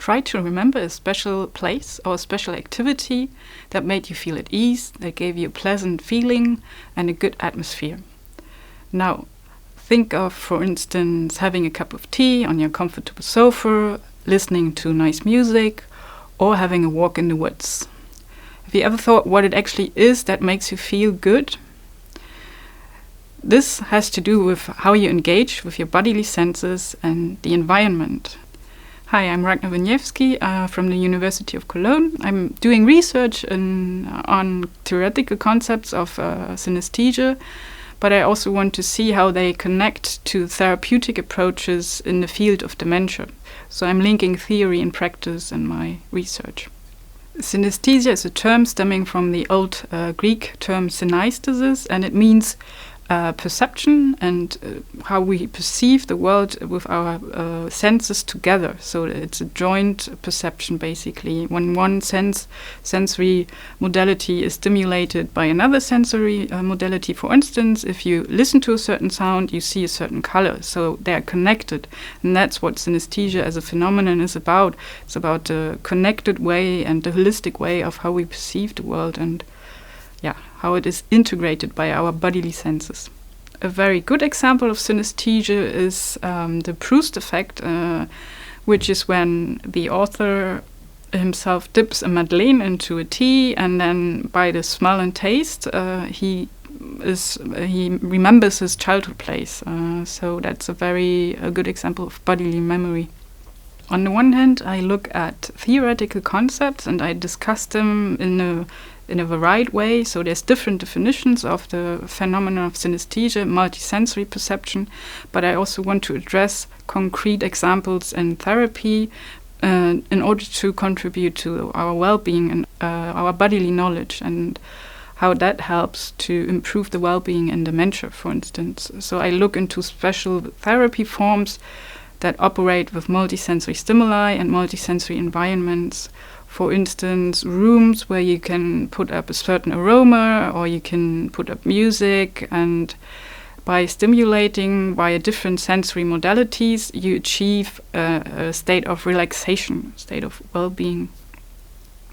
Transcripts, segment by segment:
try to remember a special place or a special activity that made you feel at ease, that gave you a pleasant feeling and a good atmosphere. Now, think of, for instance, having a cup of tea on your comfortable sofa, listening to nice music, or having a walk in the woods. Have you ever thought what it actually is that makes you feel good? This has to do with how you engage with your bodily senses and the environment. Hi, I'm Ragna Winniewski from the University of Cologne. I'm doing research on theoretical concepts of synesthesia, but I also want to see how they connect to therapeutic approaches in the field of dementia. So I'm linking theory and practice in my research. Synesthesia is a term stemming from the old Greek term synaesthesis, and it means perception and how we perceive the world with our senses together. So it's a joint perception, basically. When one sensory modality is stimulated by another sensory modality, for instance, if you listen to a certain sound, you see a certain color. So they're connected. And that's what synesthesia as a phenomenon is about. It's about the connected way and the holistic way of how we perceive the world and how it is integrated by our bodily senses. A very good example of synesthesia is the Proust effect, which is when the author himself dips a madeleine into a tea, and then by the smell and taste, he remembers his childhood place. So that's a good example of bodily memory. On the one hand, I look at theoretical concepts and I discuss them in a varied way. So there's different definitions of the phenomenon of synesthesia, multisensory perception, but I also want to address concrete examples in therapy in order to contribute to our well-being and our bodily knowledge and how that helps to improve the well-being in dementia, for instance. So I look into special therapy forms that operate with multisensory stimuli and multisensory environments. For instance, rooms where you can put up a certain aroma or you can put up music, and by stimulating via different sensory modalities, you achieve a state of relaxation, a state of well-being.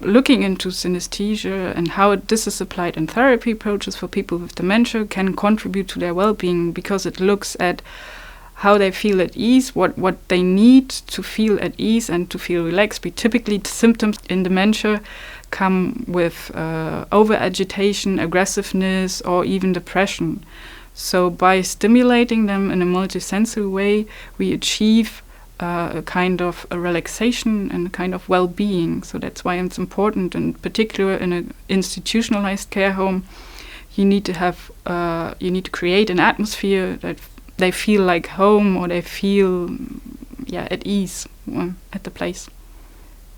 Looking into synesthesia and how this is applied in therapy approaches for people with dementia can contribute to their well-being, because it looks at how they feel at ease, what they need to feel at ease and to feel relaxed. Typically, the symptoms in dementia come with over-agitation, aggressiveness, or even depression. So by stimulating them in a multisensory way, we achieve a kind of a relaxation and a kind of well-being. So that's why it's important, in particular in an institutionalized care home, you need to create an atmosphere that they feel like home, or they feel at ease at the place.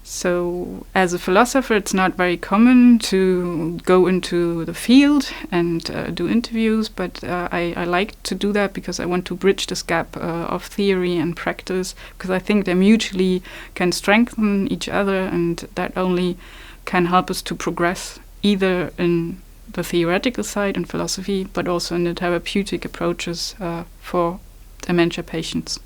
So as a philosopher, it's not very common to go into the field and do interviews, but I like to do that because I want to bridge this gap of theory and practice, because I think they mutually can strengthen each other, and that only can help us to progress either in the theoretical side in philosophy, but also in the therapeutic approaches for dementia patients.